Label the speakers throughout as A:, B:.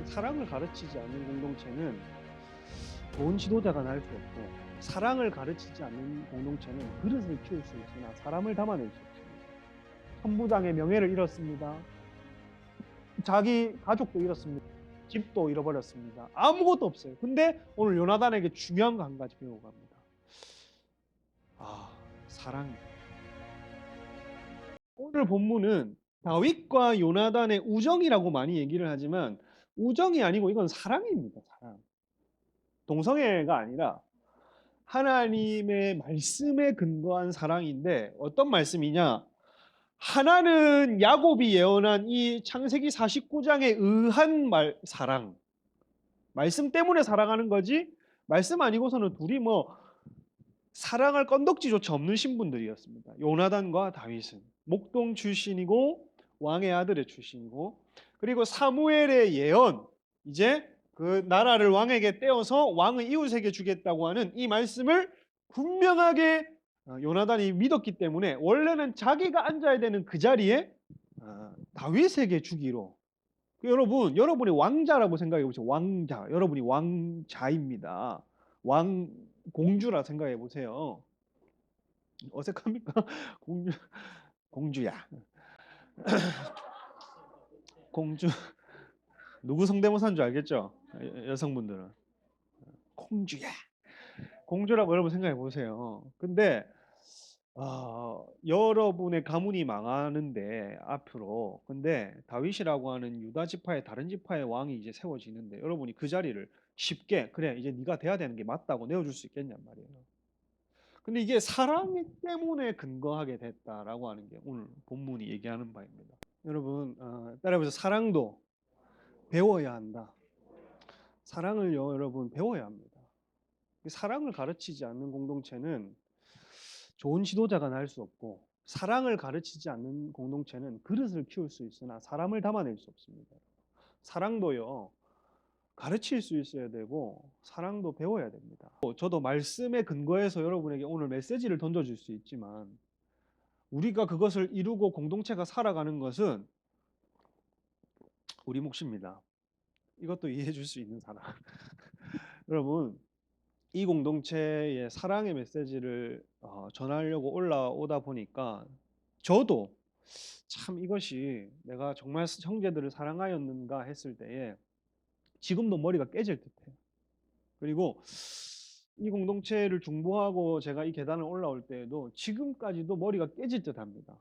A: 사랑을 가르치지 않는 공동체는 좋은 지도자가 날 수 없고, 사랑을 가르치지 않는 공동체는 그릇을 키울 수 있으나 사람을 담아낼 수 없습니다. 천부장의 명예를 잃었습니다. 자기 가족도 잃었습니다. 집도 잃어버렸습니다. 아무것도 없어요. 근데 오늘 요나단에게 중요한 거 한 가지 배우고 갑니다. 사랑. 오늘 본문은 다윗과 요나단의 우정이라고 많이 얘기를 하지만 우정이 아니고 이건 사랑입니다. 사랑. 동성애가 아니라 하나님의 말씀에 근거한 사랑인데, 어떤 말씀이냐? 하나는 야곱이 예언한 이 창세기 49장에 의한 사랑. 말씀 때문에 사랑하는 거지, 말씀 아니고서는 둘이 사랑할 건덕지조차 없는 신분들이었습니다. 요나단과 다윗은 목동 출신이고 왕의 아들의 출신이고, 그리고 사무엘의 예언, 이제 그 나라를 왕에게 떼어서 왕의 이웃에게 주겠다고 하는 이 말씀을 분명하게 요나단이 믿었기 때문에 원래는 자기가 앉아야 되는 그 자리에 다윗에게 주기로. 여러분이 왕자라고 생각해 보세요. 왕자. 여러분이 왕자입니다. 공주라 생각해 보세요. 어색합니까? 공주야. 공주. 누구 성대모사인 줄 알겠죠? 여성분들은. 공주야. 공주라고 여러분 생각해 보세요. 근데 여러분의 가문이 망하는데 앞으로, 근데 다윗이라고 하는 유다 지파의 다른 지파의 왕이 이제 세워지는데 여러분이 그 자리를 쉽게 그래 이제 네가 돼야 되는 게 맞다고 내어줄 수 있겠냔 말이에요. 근데 이게 사랑 때문에 근거하게 됐다라고 하는 게 오늘 본문이 얘기하는 바입니다. 여러분 따라해보세요. 사랑도 배워야 한다. 사랑을요, 여러분 배워야 합니다. 사랑을 가르치지 않는 공동체는 좋은 지도자가 날 수 없고, 사랑을 가르치지 않는 공동체는 그릇을 키울 수 있으나 사람을 담아낼 수 없습니다. 사랑도요, 가르칠 수 있어야 되고 사랑도 배워야 됩니다. 저도 말씀에 근거해서 여러분에게 오늘 메시지를 던져줄 수 있지만, 우리가 그것을 이루고 공동체가 살아가는 것은 우리 몫입니다. 이것도 이해해 줄 수 있는 사람. 여러분, 이 공동체의 사랑의 메시지를 전하려고 올라오다 보니까 저도 참 이것이 내가 정말 형제들을 사랑하였는가 했을 때에 지금도 머리가 깨질 듯해요. 그리고 이 공동체를 중보하고 제가 이 계단을 올라올 때에도 지금까지도 머리가 깨질 듯합니다.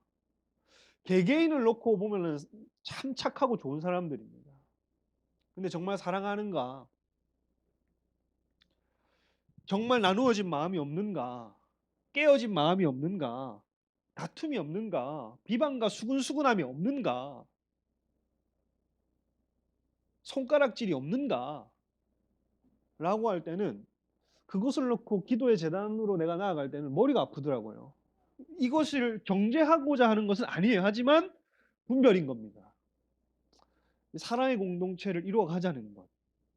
A: 개개인을 놓고 보면은 참 착하고 좋은 사람들입니다. 근데 정말 사랑하는가? 정말 나누어진 마음이 없는가? 깨어진 마음이 없는가? 다툼이 없는가? 비방과 수군수군함이 없는가? 손가락질이 없는가? 라고 할 때는, 그것을 놓고 기도의 재단으로 내가 나아갈 때는 머리가 아프더라고요. 이것을 경제하고자 하는 것은 아니에요. 하지만 분별인 겁니다. 사랑의 공동체를 이루어 가자는 것.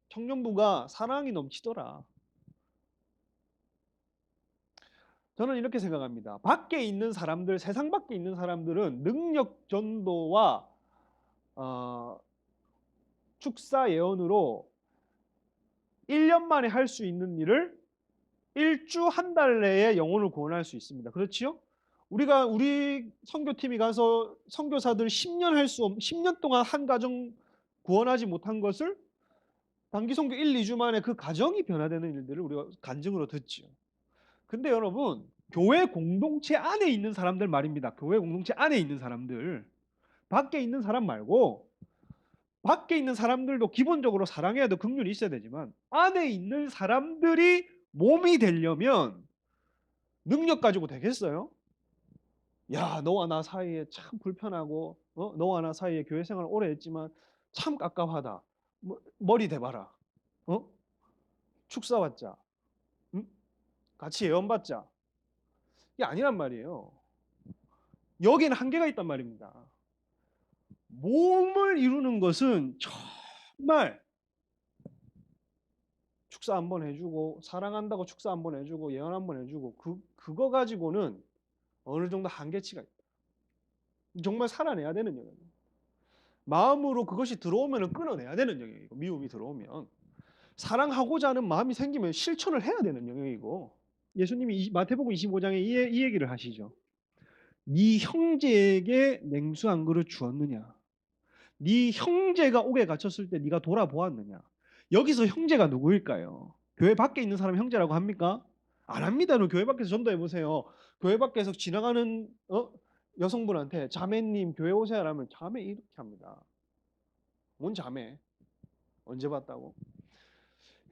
A: 청년부가 사랑이 넘치더라. 저는 이렇게 생각합니다. 밖에 있는 사람들, 세상 밖에 있는 사람들은 능력 전도와 축사 예언으로 1년 만에 할 수 있는 일을 일주 한 달 내에 영혼을 구원할 수 있습니다. 그렇지요? 우리 선교팀이 가서 선교사들 10년 동안 한 가정 구원하지 못한 것을 단기 선교 1, 2주 만에 그 가정이 변화되는 일들을 우리가 간증으로 듣지요. 근데 여러분, 교회 공동체 안에 있는 사람들 말입니다. 교회 공동체 안에 있는 사람들, 밖에 있는 사람 말고, 밖에 있는 사람들도 기본적으로 사랑해야 돼, 긍휼이 있어야 되지만 안에 있는 사람들이 몸이 되려면 능력 가지고 되겠어요? 야, 너와 나 사이에 참 불편하고, 너와 나 사이에 교회 생활 오래 했지만 참 깝깝하다. 머리 대봐라. 축사 받자. 응? 같이 예언 받자. 이게 아니란 말이에요. 여기는 한계가 있단 말입니다. 몸을 이루는 것은 정말 축사 한번 해주고, 사랑한다고 축사 한번 해주고, 예언 한번 해주고, 그거 가지고는 어느 정도 한계치가 있다. 정말 살아내야 되는 영역이에요. 마음으로 그것이 들어오면 끊어내야 되는 영역이고, 미움이 들어오면 사랑하고자 하는 마음이 생기면 실천을 해야 되는 영역이고, 예수님이 마태복음 25장에 이 얘기를 하시죠. 네 형제에게 냉수 한 그릇 주었느냐? 네 형제가 옥에 갇혔을 때 네가 돌아보았느냐? 여기서 형제가 누구일까요? 교회 밖에 있는 사람 형제라고 합니까? 안 합니다. 교회 밖에서 전도해 보세요. 교회 밖에서 지나가는 여성분한테 자매님 교회 오세요라면 자매 이렇게 합니다. 뭔 자매? 언제 봤다고?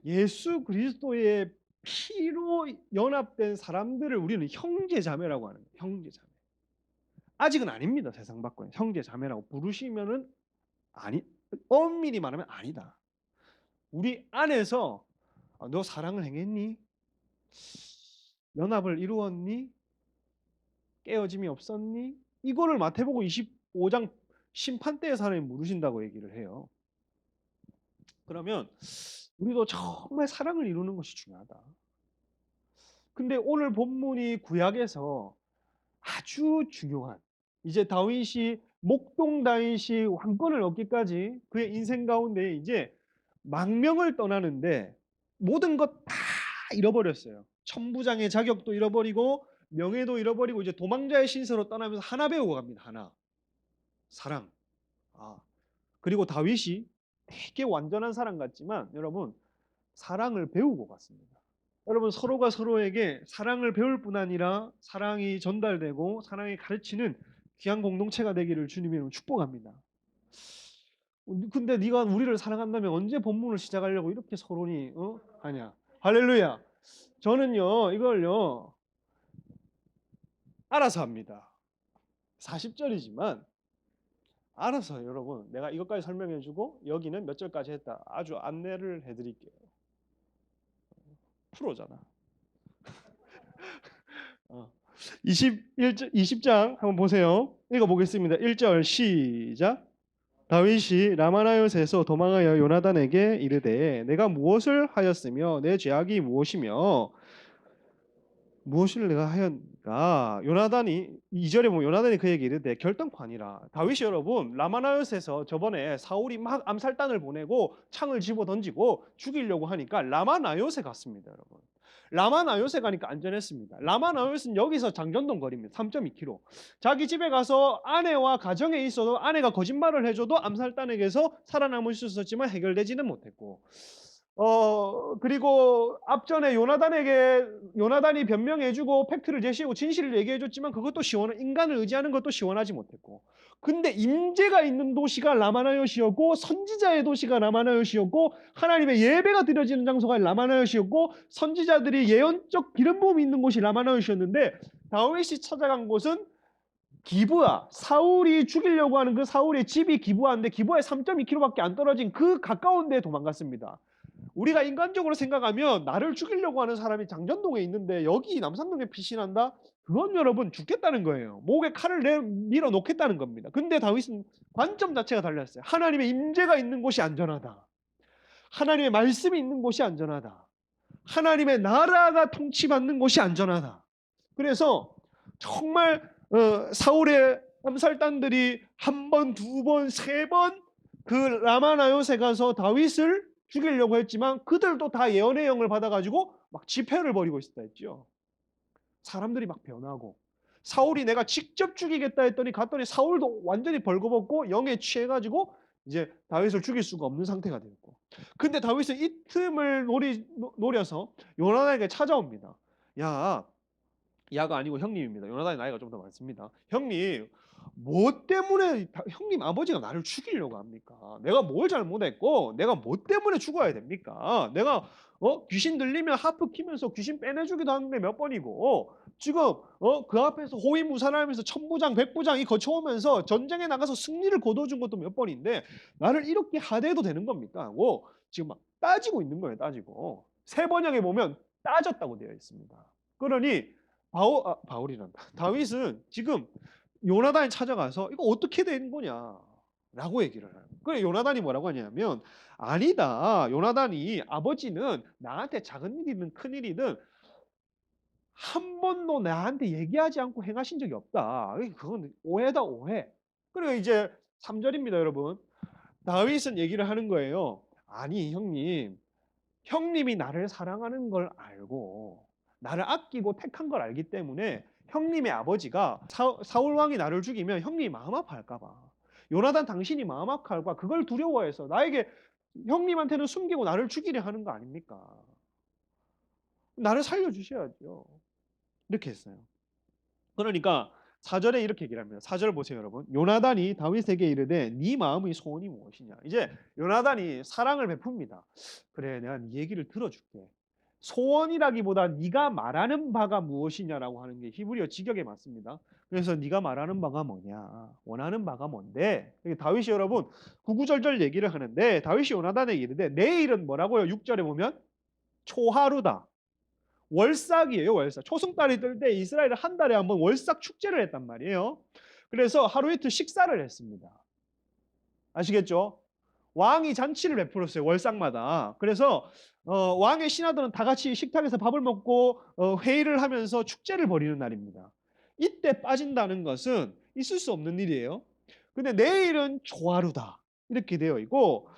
A: 예수 그리스도의 피로 연합된 사람들을 우리는 형제 자매라고 하는 거예요. 형제 자매. 아직은 아닙니다. 세상 밖에 형제 자매라고 부르시면은 아니, 엄밀히 말하면 아니다. 우리 안에서 너 사랑을 행했니? 연합을 이루었니? 깨어짐이 없었니? 이거를 마태복음 25장 심판대에서 하나님 물으신다고 얘기를 해요. 그러면 우리도 정말 사랑을 이루는 것이 중요하다. 근데 오늘 본문이 구약에서 아주 중요한, 이제 다윗이 목동 다윗이 왕권을 얻기까지 그의 인생 가운데 이제 망명을 떠나는데 모든 것 다 잃어버렸어요. 천부장의 자격도 잃어버리고 명예도 잃어버리고 이제 도망자의 신세로 떠나면서 하나 배우고 갑니다. 하나. 사랑. 그리고 다윗이 되게 완전한 사람 같지만 여러분 사랑을 배우고 갔습니다. 여러분 서로가 서로에게 사랑을 배울 뿐 아니라 사랑이 전달되고 사랑이 가르치는 귀한 공동체가 되기를 주님의 이름으로 축복합니다. 근데 네가 우리를 사랑한다면 언제 본문을 시작하려고 이렇게 서론이 하냐. 할렐루야. 저는요 이걸요 알아서 합니다. 40절이지만 알아서 여러분 내가 이것까지 설명해주고 여기는 몇 절까지 했다 아주 안내를 해드릴게요. 프로잖아. 20장 한번 보세요. 읽어보겠습니다. 1절 시작. 다윗이 라마나요스에서 도망하여 요나단에게 이르되 내가 무엇을 하였으며 내 죄악이 무엇이며 무엇을 내가 하였는가. 요나단이 2절에 보면 요나단이 그에게 이르되 결단코 아니라. 다윗이 여러분 라마나요스에서 저번에 사울이 막 암살단을 보내고 창을 집어 던지고 죽이려고 하니까 라마나요스에 갔습니다. 여러분 라마나요스에 가니까 안전했습니다. 라마나요스는 여기서 장전동 거리입니다. 3.2km. 자기 집에 가서 아내와 가정에 있어도 아내가 거짓말을 해줘도 암살단에게서 살아남을 수 있었지만 해결되지는 못했고 그리고 앞전에 요나단이 변명해주고 팩트를 제시하고 진실을 얘기해줬지만 그것도 인간을 의지하는 것도 시원하지 못했고, 근데 임재가 있는 도시가 라마나요시였고 선지자의 도시가 라마나요시였고 하나님의 예배가 드려지는 장소가 라마나요시였고 선지자들이 예언적 기름 부음이 있는 곳이 라마나요시였는데 다윗이 찾아간 곳은 기브아, 사울이 죽이려고 하는 그 사울의 집이 기브아인데 기브아에 3.2km밖에 안 떨어진 그 가까운 데에 도망갔습니다. 우리가 인간적으로 생각하면 나를 죽이려고 하는 사람이 장전동에 있는데 여기 남산동에 피신한다? 그건 여러분 죽겠다는 거예요. 목에 칼을 밀어 놓겠다는 겁니다. 근데 다윗은 관점 자체가 달랐어요. 하나님의 임재가 있는 곳이 안전하다. 하나님의 말씀이 있는 곳이 안전하다. 하나님의 나라가 통치받는 곳이 안전하다. 그래서 정말 사울의 암살단들이 한 번, 두 번, 세 번 그 라마나요스에 가서 다윗을 죽이려고 했지만 그들도 다 예언의 영을 받아가지고 막 집회를 벌이고 있었다 했죠. 사람들이 막 변하고 사울이 내가 직접 죽이겠다 했더니 갔더니 사울도 완전히 벌거벗고 영에 취해가지고 이제 다윗을 죽일 수가 없는 상태가 되었고, 근데 다윗은 이 틈을 노려서 요나단에게 찾아옵니다. 야가 아니고 형님입니다. 요나단의 나이가 좀 더 많습니다. 형님, 뭐 때문에 형님 아버지가 나를 죽이려고 합니까? 내가 뭘 잘못했고 내가 뭐 때문에 죽어야 됩니까? 내가 귀신 들리면 하프 키면서 귀신 빼내주기도 하는데 몇 번이고 지금 그 앞에서 호위무사하면서 천부장 백부장이 거쳐오면서 전쟁에 나가서 승리를 거둬준 것도 몇 번인데 나를 이렇게 하대해도 되는 겁니까? 하고 지금 막 따지고 있는 거예요. 따지고 세 번역에 보면 따졌다고 되어 있습니다. 그러니 바울이란다. 다윗은 지금 요나단이 찾아가서 이거 어떻게 된 거냐라고 얘기를 해요. 그래 요나단이 뭐라고 하냐면 아니다. 요나단이 아버지는 나한테 작은 일이든 큰 일이든 한 번도 나한테 얘기하지 않고 행하신 적이 없다. 그건 오해다 오해. 그리고 이제 3절입니다 여러분. 다윗은 얘기를 하는 거예요. 아니 형님, 형님이 나를 사랑하는 걸 알고 나를 아끼고 택한 걸 알기 때문에 형님의 아버지가 사울 왕이 나를 죽이면 형님이 마음 아파할까 봐. 요나단 당신이 마음 아파할까 그걸 두려워해서 나에게 형님한테는 숨기고 나를 죽이려 하는 거 아닙니까? 나를 살려주셔야죠. 이렇게 했어요. 그러니까 4절에 이렇게 얘기를 합니다. 4절 보세요, 여러분. 요나단이 다윗에게 이르되 네 마음의 소원이 무엇이냐. 이제 요나단이 사랑을 베풉니다. 그래, 내가 네 얘기를 들어줄게. 소원이라기보다 네가 말하는 바가 무엇이냐라고 하는 게 히브리어 직역에 맞습니다. 그래서 네가 말하는 바가 뭐냐, 원하는 바가 뭔데? 다윗이 여러분 구구절절 얘기를 하는데 다윗이 요나단에게 이르되 내일은 뭐라고요? 6절에 보면 초하루다. 월삭이에요, 월삭. 초승달이 뜰 때 이스라엘은 한 달에 한 번 월삭 축제를 했단 말이에요. 그래서 하루 이틀 식사를 했습니다. 아시겠죠? 왕이 잔치를 베풀었어요, 월삭마다. 그래서 왕의 신하들은 다 같이 식탁에서 밥을 먹고 회의를 하면서 축제를 벌이는 날입니다. 이때 빠진다는 것은 있을 수 없는 일이에요. 근데 내일은 조하루다 이렇게 되어 있고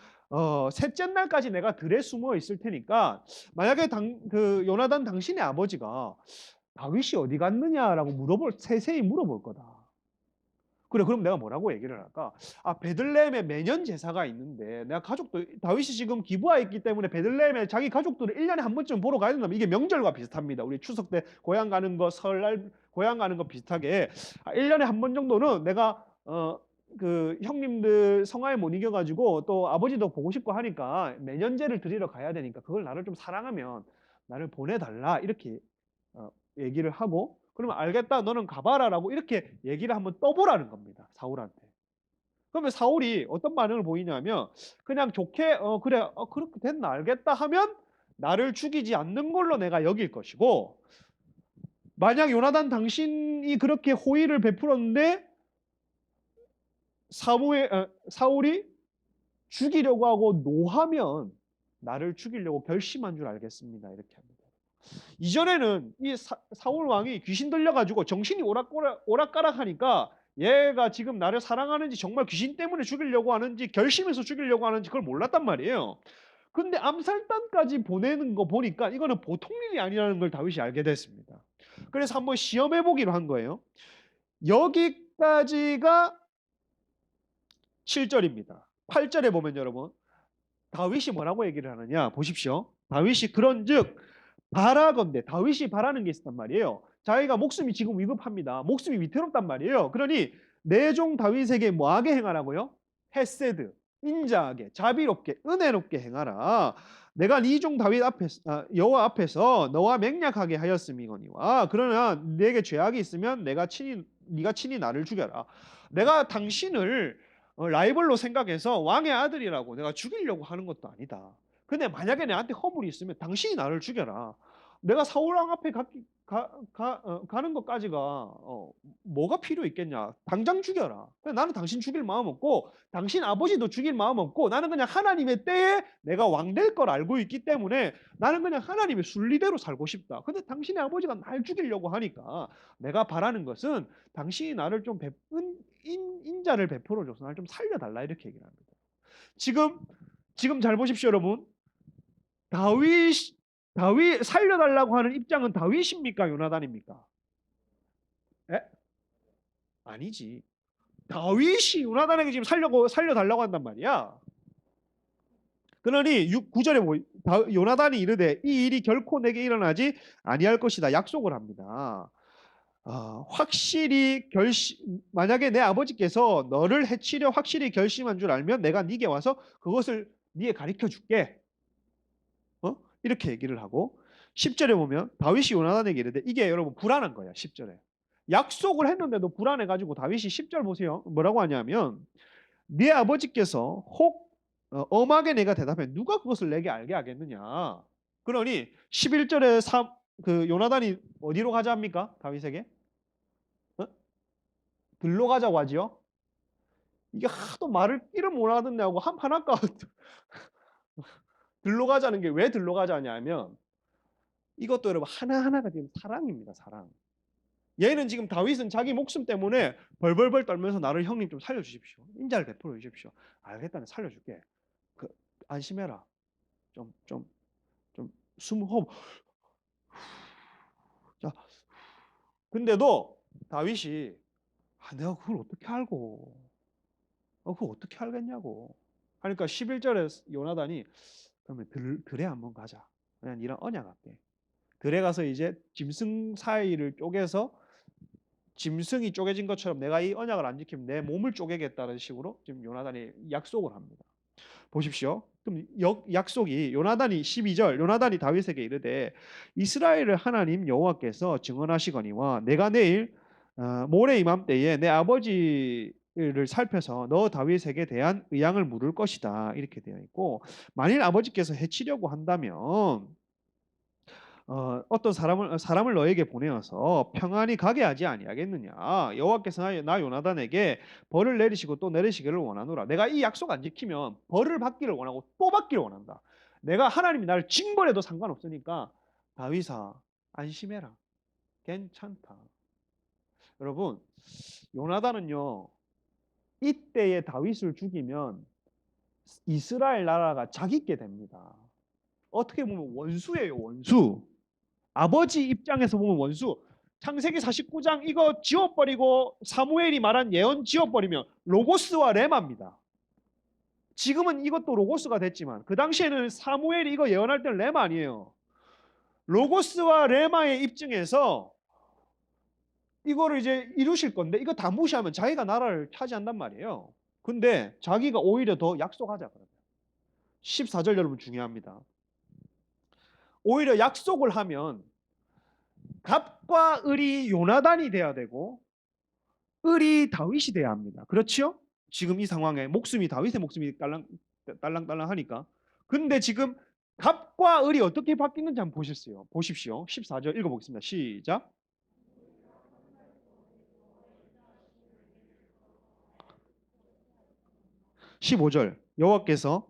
A: 셋째 날까지 내가 들에 숨어 있을 테니까 만약에 요나단 당신의 아버지가 다윗이 어디 갔느냐라고 세세히 물어볼 거다. 그래, 그럼 내가 뭐라고 얘기를 할까? 아, 베들레헴에 매년 제사가 있는데 내가 다윗이 지금 기부하에 있기 때문에 베들레헴에 자기 가족들을 1년에 한 번쯤 보러 가야 된다면 이게 명절과 비슷합니다. 우리 추석 때 고향 가는 거, 설날 고향 가는 거 비슷하게 1년에 한 번 정도는 내가 그 형님들 성화에 못 이겨가지고 또 아버지도 보고 싶고 하니까 매년제를 드리러 가야 되니까 그걸 나를 좀 사랑하면 나를 보내달라 이렇게 얘기를 하고 그러면 알겠다 너는 가봐라라고 이렇게 얘기를 한번 떠보라는 겁니다. 사울한테. 그러면 사울이 어떤 반응을 보이냐면 그냥 좋게 그래 그렇게 됐나 알겠다 하면 나를 죽이지 않는 걸로 내가 여길 것이고 만약 요나단 당신이 그렇게 호의를 베풀었는데 사울이 죽이려고 하고 노하면 나를 죽이려고 결심한 줄 알겠습니다. 이렇게 합니다. 이전에는 이 사울 왕이 귀신 들려가지고 정신이 오락가락하니까 얘가 지금 나를 사랑하는지 정말 귀신 때문에 죽이려고 하는지 결심해서 죽이려고 하는지 그걸 몰랐단 말이에요. 근데 암살단까지 보내는 거 보니까 이거는 보통 일이 아니라는 걸 다윗이 알게 됐습니다. 그래서 한번 시험해 보기로 한 거예요. 여기까지가 7절입니다. 8절에 보면 여러분 다윗이 뭐라고 얘기를 하느냐 보십시오. 다윗이 그런즉 바라건대 다윗이 바라는 게 있었단 말이에요. 자기가 목숨이 지금 위급합니다. 목숨이 위태롭단 말이에요. 그러니 내 종 다윗에게 뭐하게 행하라고요? 헤세드, 인자하게, 자비롭게, 은혜롭게 행하라. 내가 네 종 다윗 앞에서 여호와 앞에서 너와 맹약하게 하였음이거니와 그러나 네게 죄악이 있으면 네가 친히 나를 죽여라. 내가 당신을 라이벌로 생각해서 왕의 아들이라고 내가 죽이려고 하는 것도 아니다. 근데 만약에 내한테 허물이 있으면 당신이 나를 죽여라. 내가 사울왕 앞에 가는 것까지가 뭐가 필요 있겠냐. 당장 죽여라. 나는 당신 죽일 마음 없고 당신 아버지도 죽일 마음 없고 나는 그냥 하나님의 때에 내가 왕 될 걸 알고 있기 때문에 나는 그냥 하나님의 순리대로 살고 싶다. 근데 당신의 아버지가 날 죽이려고 하니까 내가 바라는 것은 당신이 나를 좀 인자를 베풀어줘서 나를 좀 살려달라 이렇게 얘기를 합니다. 지금 잘 보십시오, 여러분. 다윗 살려달라고 하는 입장은 다윗입니까? 요나단입니까? 에? 아니지. 다윗이 요나단에게 지금 살려달라고 한단 말이야. 그러니 9절에 요나단이 이르되 이 일이 결코 내게 일어나지 아니할 것이다 약속을 합니다. 만약에 내 아버지께서 너를 해치려 확실히 결심한 줄 알면 내가 네게 와서 그것을 네게 가르쳐 줄게. 이렇게 얘기를 하고 10절에 보면 다윗이 요나단에게 이르되 이게 여러분 불안한 거야. 10절에 약속을 했는데도 불안해가지고 다윗이 10절 보세요. 뭐라고 하냐면 네 아버지께서 혹 엄하게 내가 대답해 누가 그것을 내게 알게 하겠느냐. 그러니 11절에 그 요나단이 어디로 가자 합니까? 다윗에게 들러 가자고 하지요. 이게 하도 말을 끼를 못 하던데 하고 한판 할까 들러 가자는 게 왜 들러 가자냐면 이것도 여러분 하나하나가 지금 사랑입니다. 사랑. 얘는 지금 다윗은 자기 목숨 때문에 벌벌벌 떨면서 나를 형님 좀 살려주십시오. 인자를 베풀어 주십시오. 알겠다, 내 살려줄게. 그 안심해라. 좀 좀 좀 숨호흡. 자, 근데도 다윗이 내가 그걸 어떻게 알고? 그걸 어떻게 알겠냐고. 하니까 11절에 요나단이 그러면 들에 한번 가자. 그냥 니랑 언약할게. 들에 가서 이제 짐승 사이를 쪼개서 짐승이 쪼개진 것처럼 내가 이 언약을 안 지키면 내 몸을 쪼개겠다는 식으로 지금 요나단이 약속을 합니다. 보십시오. 그럼 약속이 요나단이 12절 요나단이 다윗에게 이르되 이스라엘의 하나님 여호와께서 증언하시거니와 내가 내일 모레 이맘때에 내 아버지를 살펴서 너 다윗에게 대한 의향을 물을 것이다. 이렇게 되어 있고 만일 아버지께서 해치려고 한다면 어떤 사람을 너에게 보내어서 평안히 가게 하지 아니하겠느냐. 여호와께서 나 요나단에게 벌을 내리시고 또 내리시기를 원하노라. 내가 이 약속 안 지키면 벌을 받기를 원하고 또 받기를 원한다. 내가 하나님이 나를 징벌해도 상관없으니까 다윗아 안심해라. 괜찮다. 여러분 요나단은요 이때의 다윗을 죽이면 이스라엘 나라가 자기께 됩니다. 어떻게 보면 원수예요, 원수. 아버지 입장에서 보면 원수. 창세기 49장 이거 지워버리고 사무엘이 말한 예언 지워버리면 로고스와 레마입니다. 지금은 이것도 로고스가 됐지만 그 당시에는 사무엘이 이거 예언할 때는 레마 아니에요. 로고스와 레마의 입증에서 이거를 이제 이루실 건데 이거 다 무시하면 자기가 나라를 차지한단 말이에요. 근데 자기가 오히려 더 약속하자 그러면. 14절 여러분 중요합니다. 오히려 약속을 하면 갑과 을이 요나단이 돼야 되고 을이 다윗이 돼야 합니다. 그렇지요? 지금 이 상황에 목숨이 다윗의 목숨이 딸랑딸랑 하니까. 근데 지금 갑과 을이 어떻게 바뀌는지 한번 보십시오. 14절 읽어보겠습니다. 시작. 15절 여호와께서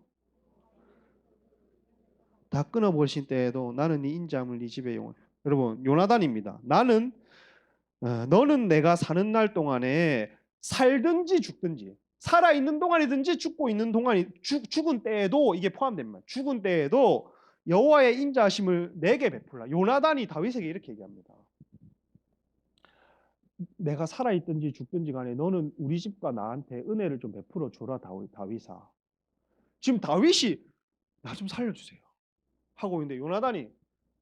A: 다 끊어버리신 때에도 나는 네 인자함을 네 집에 영원. 여러분 요나단입니다. 너는 내가 사는 날 동안에 살든지 죽든지 살아 있는 동안이든지 죽고 있는 동안이 죽은 때에도 이게 포함됩니다. 죽은 때에도 여호와의 인자하심을 내게 베풀라. 요나단이 다윗에게 이렇게 얘기합니다. 내가 살아 있든지 죽든지 간에 너는 우리 집과 나한테 은혜를 좀 베풀어 줘라 다윗아. 지금 다윗이 나 좀 살려주세요 하고 있는데 요나단이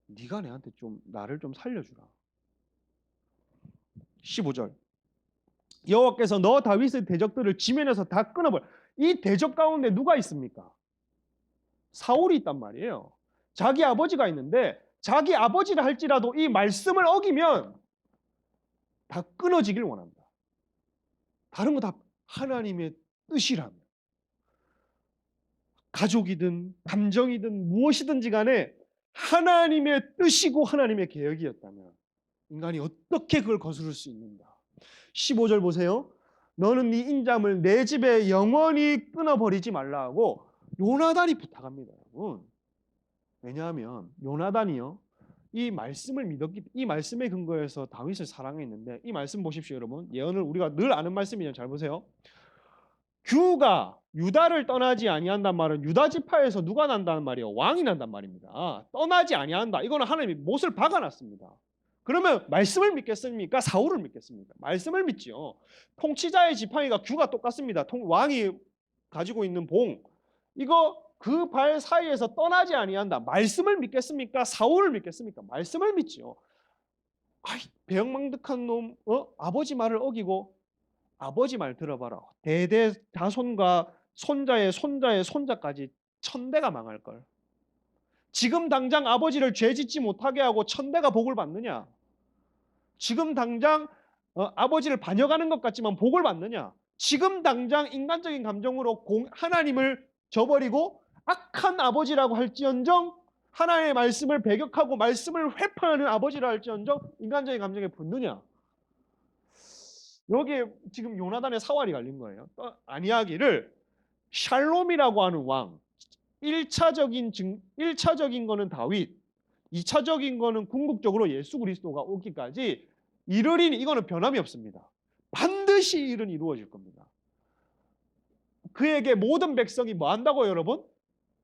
A: 네가 내한테 좀 나를 좀 살려주라. 15절 여호와께서 너 다윗의 대적들을 지면에서 다 끊어버려. 이 대적 가운데 누가 있습니까? 사울이 있단 말이에요. 자기 아버지가 있는데 자기 아버지를 할지라도 이 말씀을 어기면 다 끊어지길 원한다. 다른 거 다 하나님의 뜻이라면 가족이든 감정이든 무엇이든지 간에 하나님의 뜻이고 하나님의 계획이었다면 인간이 어떻게 그걸 거스를 수 있는가. 15절 보세요. 너는 네 인자함을 내 집에 영원히 끊어버리지 말라 하고 요나단이 부탁합니다. 여러분. 왜냐하면 요나단이요. 이 말씀을 믿었기 이 말씀에 근거해서 다윗을 사랑했는데 이 말씀 보십시오 여러분. 예언을 우리가 늘 아는 말씀이냐 잘 보세요. 규가 유다를 떠나지 아니한단 말은 유다 지파에서 누가 난다는 말이에요? 왕이 난단 말입니다. 떠나지 아니한다. 이거는 하나님이 못을 박아놨습니다. 그러면 말씀을 믿겠습니까? 사울을 믿겠습니까? 말씀을 믿지요. 통치자의 지팡이가 규가 똑같습니다. 왕이 가지고 있는 봉 이거 그 발 사이에서 떠나지 아니한다. 말씀을 믿겠습니까? 사울을 믿겠습니까? 말씀을 믿지요. 배영망덕한 놈 아버지 말을 어기고 아버지 말 들어봐라. 대대 자손과 손자의 손자의 손자까지 천대가 망할 걸. 지금 당장 아버지를 죄짓지 못하게 하고 천대가 복을 받느냐? 지금 당장 아버지를 반역하는 것 같지만 복을 받느냐? 지금 당장 인간적인 감정으로 하나님을 저버리고 악한 아버지라고 할지언정 하나님의 말씀을 배격하고 말씀을 회파하는 아버지라 할지언정 인간적인 감정에 붙느냐? 여기에 지금 요나단의 사활이 갈린 거예요. 아니하기를 샬롬이라고 하는 왕 1차적인 거는 다윗 2차적인 거는 궁극적으로 예수 그리스도가 오기까지 이르리니 이거는 변함이 없습니다. 반드시 일은 이루어질 겁니다. 그에게 모든 백성이 뭐 한다고요, 여러분?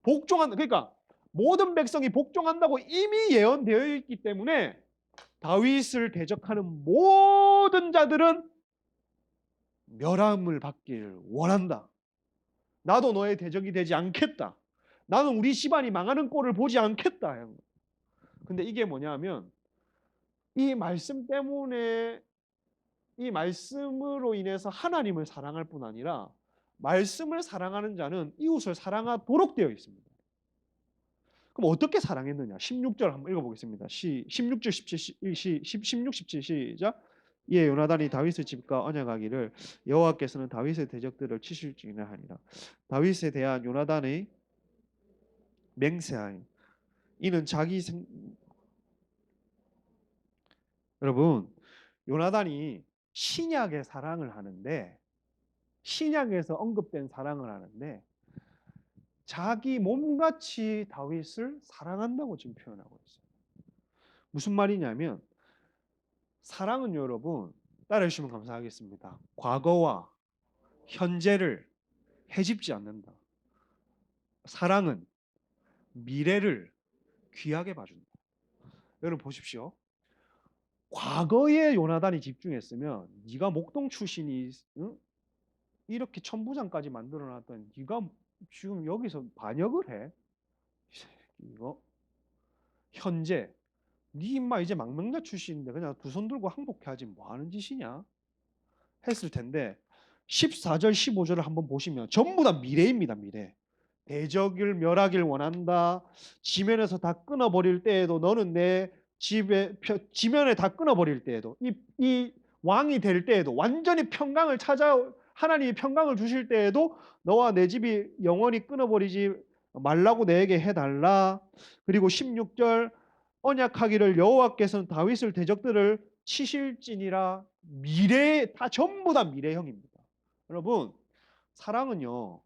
A: 복종한다. 그러니까 모든 백성이 복종한다고 이미 예언되어 있기 때문에 다윗을 대적하는 모든 자들은 멸함을 받기를 원한다. 나도 너의 대적이 되지 않겠다. 나는 우리 집안이 망하는 꼴을 보지 않겠다. 근데 이게 뭐냐면 이 말씀 때문에 이 말씀으로 인해서 하나님을 사랑할 뿐 아니라 말씀을 사랑하는 자는 이웃을 사랑하도록 되어 있습니다. 그럼 어떻게 사랑했느냐? 16절 한번 읽어보겠습니다. 16절 17, 16, 17 시작. 이에 요나단이 다윗의 집과 언약하기를 여호와께서는 다윗의 대적들을 치실지니라 하니라. 다윗에 대한 요나단의 맹세하임. 이는 여러분 요나단이 신약의 사랑을 하는데 신약에서 언급된 사랑을 하는데 자기 몸같이 다윗을 사랑한다고 지금 표현하고 있어요. 무슨 말이냐면 사랑은 여러분 따라해 주시면 감사하겠습니다. 과거와 현재를 해집지 않는다. 사랑은 미래를 귀하게 봐준다. 여러분 보십시오. 과거에 요나단이 집중했으면 네가 목동 출신이 응? 이렇게 천부장까지 만들어놨던 네가 지금 여기서 반역을 해? 이거 현재 네 임마 이제 망명자 출신인데 그냥 두 손 들고 항복해야지 뭐 하는 짓이냐? 했을 텐데 14절 15절을 한번 보시면 전부 다 미래입니다. 미래. 대적을 멸하길 원한다. 지면에서 다 끊어버릴 때에도 너는 내 집에 지면에 다 끊어버릴 때에도 이 왕이 될 때에도 완전히 평강을 찾아 하나님이 평강을 주실 때에도 너와 내 집이 영원히 끊어버리지 말라고 내게 해달라. 그리고 16절 언약하기를 여호와께서는 다윗을 대적들을 치실지니라. 미래 다 전부 다 미래형입니다. 여러분 사랑은요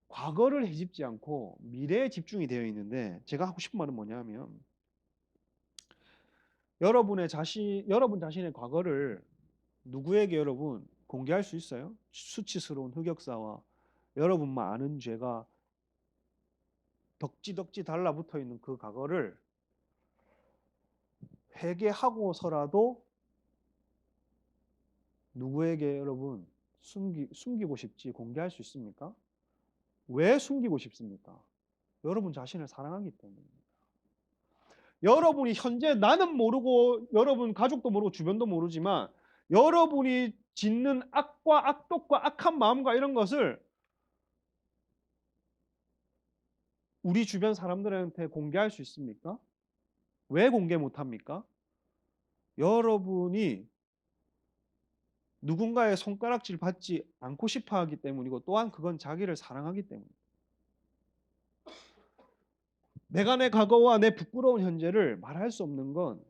A: 과거를 헤집지 않고 미래에 집중이 되어 있는데 제가 하고 싶은 말은 뭐냐면 여러분 자신의 과거를 누구에게 여러분 공개할 수 있어요? 수치스러운 흑역사와 여러분만 아는 죄가 덕지덕지 달라붙어 있는 그 과거를 회개하고서라도 누구에게 여러분 숨기고 싶지 공개할 수 있습니까? 왜 숨기고 싶습니까? 여러분 자신을 사랑하기 때문입니다. 여러분이 현재 나는 모르고 여러분 가족도 모르고 주변도 모르지만 여러분이 짓는 악과 악독과 악한 마음과 이런 것을 우리 주변 사람들한테 공개할 수 있습니까? 왜 공개 못합니까? 여러분이 누군가의 손가락질 받지 않고 싶어 하기 때문이고 또한 그건 자기를 사랑하기 때문입니다. 내가 내 과거와 내 부끄러운 현재를 말할 수 없는 건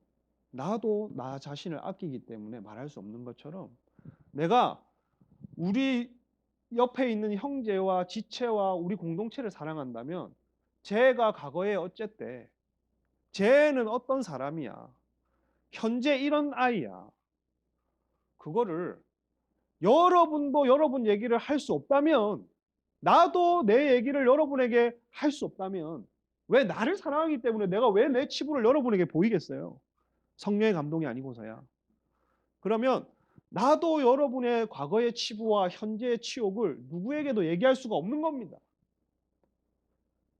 A: 나도 나 자신을 아끼기 때문에 말할 수 없는 것처럼 내가 우리 옆에 있는 형제와 지체와 우리 공동체를 사랑한다면 쟤가 과거에 어쨌대. 쟤는 어떤 사람이야. 현재 이런 아이야. 그거를 여러분도 여러분 얘기를 할 수 없다면 나도 내 얘기를 여러분에게 할 수 없다면 왜 나를 사랑하기 때문에 내가 왜 내 치부를 여러분에게 보이겠어요? 성령의 감동이 아니고서야. 그러면 나도 여러분의 과거의 치부와 현재의 치욕을 누구에게도 얘기할 수가 없는 겁니다.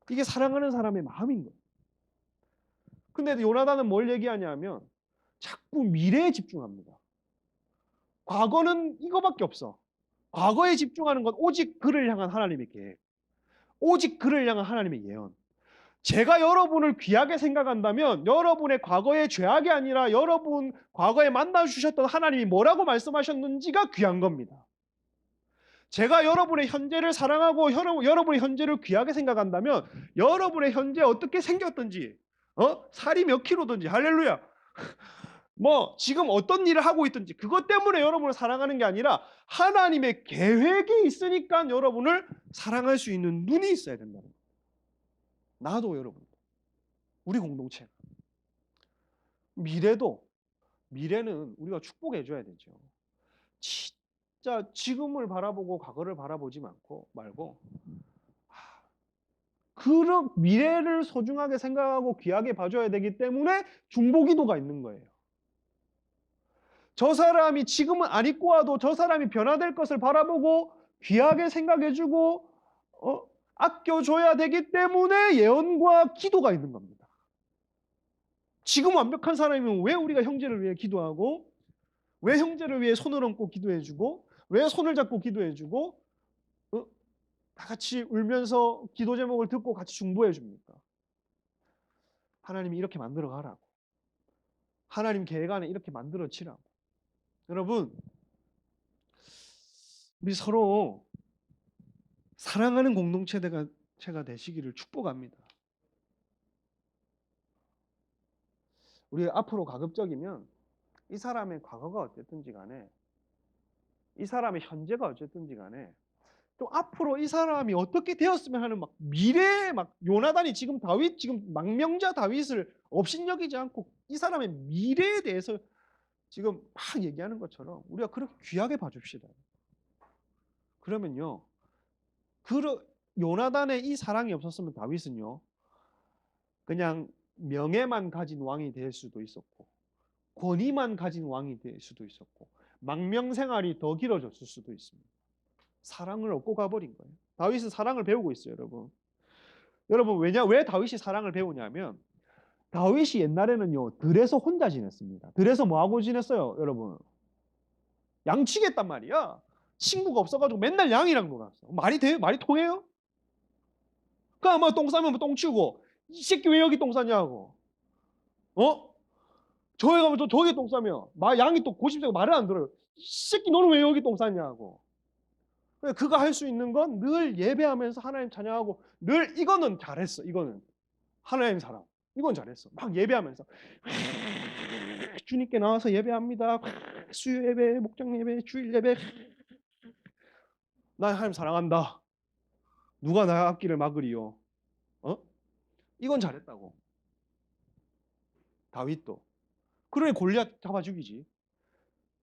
A: 이게 사랑하는 사람의 마음인 거예요. 근데 요나단은 뭘 얘기하냐면 자꾸 미래에 집중합니다. 과거는 이거밖에 없어. 과거에 집중하는 건 오직 그를 향한 하나님의 계획. 오직 그를 향한 하나님의 예언. 제가 여러분을 귀하게 생각한다면 여러분의 과거의 죄악이 아니라 여러분 과거에 만나주셨던 하나님이 뭐라고 말씀하셨는지가 귀한 겁니다. 제가 여러분의 현재를 사랑하고 여러분의 현재를 귀하게 생각한다면 여러분의 현재 어떻게 생겼든지 살이 몇 킬로든지 할렐루야 뭐 지금 어떤 일을 하고 있든지 그것 때문에 여러분을 사랑하는 게 아니라 하나님의 계획이 있으니까 여러분을 사랑할 수 있는 눈이 있어야 된다는 거예요. 나도 여러분 우리 공동체 미래도 미래는 우리가 축복해 줘야 되죠. 진짜 지금을 바라보고 과거를 바라보지 말고 그런 미래를 소중하게 생각하고 귀하게 봐줘야 되기 때문에 중보기도가 있는 거예요. 저 사람이 지금은 안 입고 와도 저 사람이 변화될 것을 바라보고 귀하게 생각해주고 아껴줘야 되기 때문에 예언과 기도가 있는 겁니다. 지금 완벽한 사람이면 왜 우리가 형제를 위해 기도하고 왜 형제를 위해 손을 얹고 기도해주고 왜 손을 잡고 기도해주고 다 같이 울면서 기도 제목을 듣고 같이 중보해 줍니까? 하나님이 이렇게 만들어 가라고. 하나님 계획 안에 이렇게 만들어 치라고. 여러분, 우리 서로 사랑하는 공동체가 되시기를 축복합니다. 우리 앞으로 가급적이면 이 사람의 과거가 어쨌든지 간에 이 사람의 현재가 어쨌든지 간에 또 앞으로 이 사람이 어떻게 되었으면 하는 막 미래에 막 요나단이 지금 지금 망명자 다윗을 업신여기지 않고 이 사람의 미래에 대해서 지금 막 얘기하는 것처럼 우리가 그렇게 귀하게 봐줍시다. 그러면요, 요나단의 이 사랑이 없었으면 다윗은요, 그냥 명예만 가진 왕이 될 수도 있었고, 권위만 가진 왕이 될 수도 있었고, 망명 생활이 더 길어졌을 수도 있습니다. 사랑을 얻고 가버린 거예요. 다윗은 사랑을 배우고 있어요, 여러분. 여러분, 왜 다윗이 사랑을 배우냐면, 다윗이 옛날에는요, 들에서 혼자 지냈습니다. 들에서 뭐하고 지냈어요, 여러분? 양치겠단 말이야. 친구가 없어가지고 맨날 양이랑 놀았어. 말이 돼요? 말이 통해요? 그 아마 똥 싸면 똥 치우고, 이 새끼 왜 여기 똥 싸냐고. 어? 저기 가면 저기 똥 싸며. 양이 또 고집세고 말을 안 들어요. 이 새끼 너는 왜 여기 똥 싸냐고. 그가 할 수 있는 건 늘 예배하면서 하나님 찬양하고 늘 이거는 잘했어. 이거는. 하나님 사랑. 이건 잘했어. 막 예배하면서. 주님께 나와서 예배합니다. 수요 예배, 목장 예배, 주일 예배. 나 하나님 사랑한다. 누가 나의 앞길을 막으리요. 이건 잘했다고. 다윗도. 그러니 골리앗 잡아 죽이지.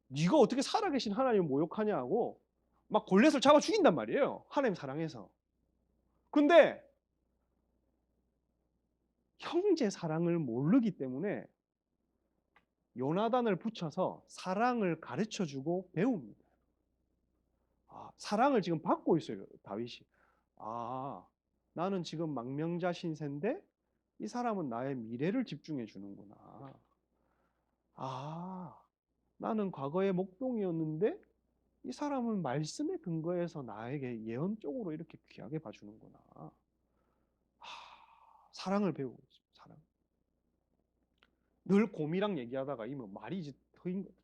A: 네가 어떻게 살아계신 하나님을 모욕하냐고 막 골리앗을 잡아 죽인단 말이에요. 하나님 사랑해서. 근데 형제 사랑을 모르기 때문에 요나단을 붙여서 사랑을 가르쳐주고 배웁니다. 사랑을 지금 받고 있어요, 다윗이. 나는 지금 망명자 신세인데 이 사람은 나의 미래를 집중해 주는구나. 나는 과거의 목동이었는데 이 사람은 말씀에 근거해서 나에게 예언적으로 이렇게 귀하게 봐주는구나. 사랑을 배우고 있습니다. 사랑. 늘 곰이랑 얘기하다가 이뭐 말이 이제 터인 거예요.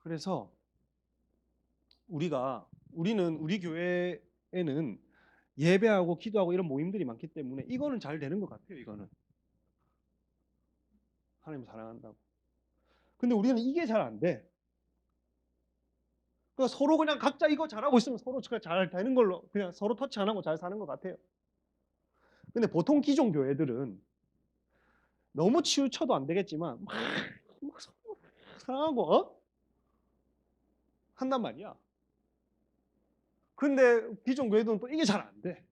A: 그래서 우리 교회에는 예배하고 기도하고 이런 모임들이 많기 때문에 이거는 잘 되는 것 같아요. 이거는 하나님 사랑한다고. 근데 우리는 이게 잘 안 돼. 그러니까 서로 그냥 각자 이거 잘하고 있으면 서로 잘 되는 걸로 그냥 서로 터치 안 하고 잘 사는 것 같아요. 근데 보통 기존 교회들은 너무 치우쳐도 안 되겠지만 막 사랑하고 한단 말이야. 근데 기존 교회들은 또 이게 잘 안 돼.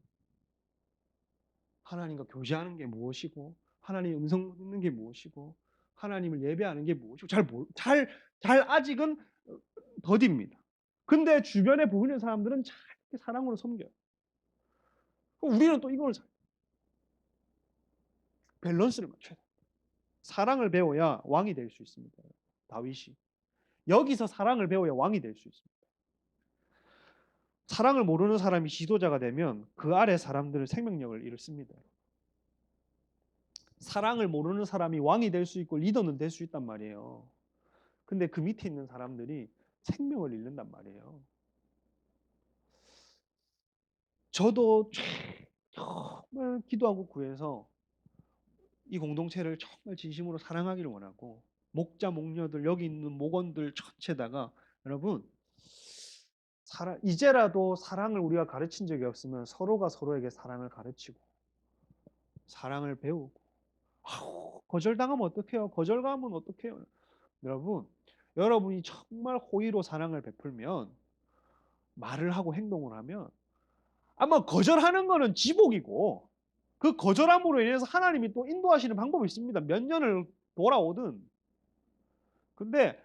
A: 하나님과 교제하는 게 무엇이고 하나님의 음성 듣는 게 무엇이고 하나님을 예배하는 게 무엇이고 잘 아직은 더딥니다. 근데 주변에 보이는 사람들은 잘 사랑으로 섬겨요. 우리는 또 이걸 밸런스를 맞춰야 돼요. 사랑을 배워야 왕이 될 수 있습니다. 다윗이. 여기서 사랑을 배워야 왕이 될 수 있습니다. 사랑을 모르는 사람이 지도자가 되면 그 아래 사람들은 생명력을 잃습니다. 사랑을 모르는 사람이 왕이 될 수 있고 리더는 될 수 있단 말이에요. 근데 그 밑에 있는 사람들이 생명을 잃는단 말이에요. 저도 정말 기도하고 구해서 이 공동체를 정말 진심으로 사랑하기를 원하고 목자 목녀들 여기 있는 목원들 전체다가 여러분 이제라도 사랑을 우리가 가르친 적이 없으면 서로가 서로에게 사랑을 가르치고 사랑을 배우고 거절당하면 어떡해요? 거절감은 어떡해요? 여러분, 여러분이 정말 호의로 사랑을 베풀면, 말을 하고 행동을 하면, 아마 거절하는 거는 지복이고, 그 거절함으로 인해서 하나님이 또 인도하시는 방법이 있습니다. 몇 년을 돌아오든. 근데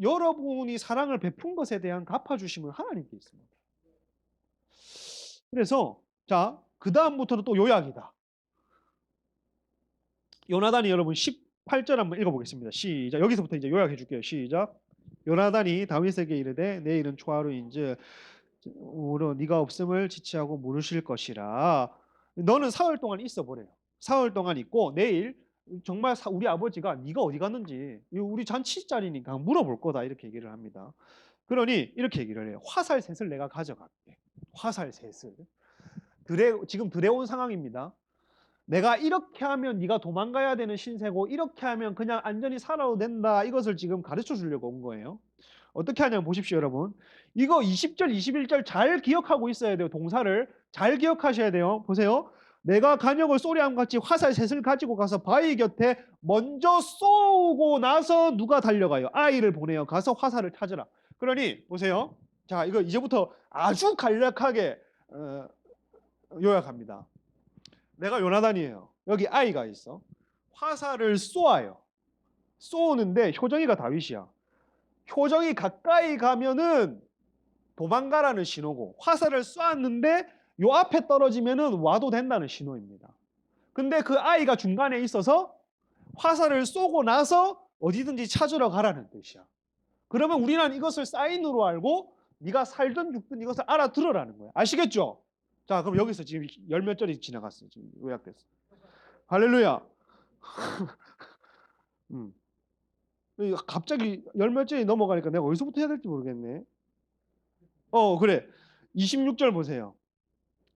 A: 여러분이 사랑을 베푼 것에 대한 갚아주심은 하나님께 있습니다. 그래서 자, 그 다음부터는 또 요약이다. 요나단이 여러분 18절 한번 읽어보겠습니다. 시작. 여기서부터 이제 요약해 줄게요. 시작. 요나단이 다윗에게 이르되 내일은 초하루인즉 우로 네가 없음을 지체하고 물으실 것이라. 너는 사흘 동안 있어 보래요. 사흘 동안 있고 내일 정말 우리 아버지가 네가 어디 갔는지 우리 잔치 자리니까 물어볼 거다 이렇게 얘기를 합니다. 그러니 이렇게 얘기를 해요. 화살셋을 내가 가져갈게. 화살셋을. 지금 들여온 상황입니다. 내가 이렇게 하면 네가 도망가야 되는 신세고 이렇게 하면 그냥 안전히 살아도 된다. 이것을 지금 가르쳐 주려고 온 거예요. 어떻게 하냐면 보십시오, 여러분. 이거 20절, 21절 잘 기억하고 있어야 돼요. 동사를 잘 기억하셔야 돼요. 보세요. 내가 간역을 쏘리함같이 화살셋을 가지고 가서 바위 곁에 먼저 쏘고 나서 누가 달려가요? 아이를 보내요. 가서 화살을 찾으라. 그러니 보세요. 자, 이거 이제부터 아주 간략하게 요약합니다. 내가 요나단이에요. 여기 아이가 있어. 화살을 쏘아요. 쏘는데 효정이가 다윗이야. 효정이 가까이 가면은 도망가라는 신호고, 화살을 쏘았는데 요 앞에 떨어지면은 와도 된다는 신호입니다. 근데 그 아이가 중간에 있어서 화살을 쏘고 나서 어디든지 찾으러 가라는 뜻이야. 그러면 우리는 이것을 사인으로 알고 네가 살든 죽든 이것을 알아들으라는 거야. 아시겠죠? 자, 그럼 여기서 지금 열 몇 절이 지나갔어요. 지금 요약됐어. 할렐루야. 갑자기 열 몇 절이 넘어가니까 내가 어디서부터 해야 될지 모르겠네. 그래. 26절 보세요.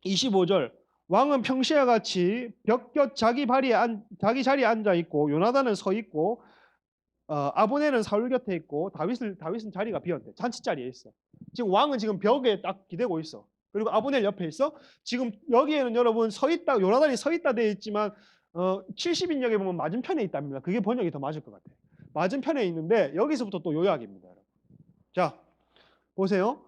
A: 25절. 왕은 평시와 같이 벽곁 자기 자리에 앉아 있고 요나단은 서 있고 아브넬은 사울 곁에 있고 다윗은 자리가 비었대. 잔치 자리에 있어. 지금 왕은 지금 벽에 딱 기대고 있어. 그리고 아브넬 옆에 있어. 지금 여기에는 여러분 서 있다 요나단이 서 있다 되어 있지만 70인역에 보면 맞은편에 있답니다. 그게 번역이 더 맞을 것 같아요. 맞은편에 있는데 여기서부터 또 요약입니다. 자, 보세요.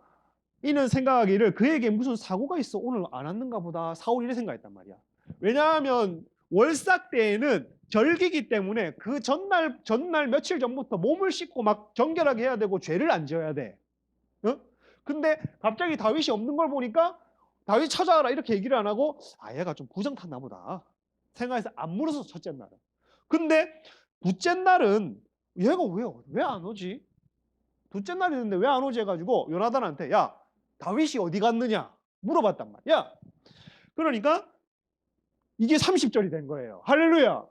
A: 이는 생각하기를 그에게 무슨 사고가 있어 오늘 안 왔는가 보다. 사울이 이래 생각했단 말이야. 왜냐하면 월삭 때에는 절기기 때문에 그 전날 며칠 전부터 몸을 씻고 막 정결하게 해야 되고 죄를 안 지어야 돼. 근데 갑자기 다윗이 없는 걸 보니까 다윗 찾아와라 이렇게 얘기를 안 하고 얘가 좀 부정 탔나 보다 생각해서 안 물어서 첫째 날은. 근데 둘째 날은 얘가 왜 안 오지? 둘째 날이 됐는데 왜 안 오지 해가지고 요나단한테 야 다윗이 어디 갔느냐 물어봤단 말이야. 그러니까 이게 30절이 된 거예요. 할렐루야.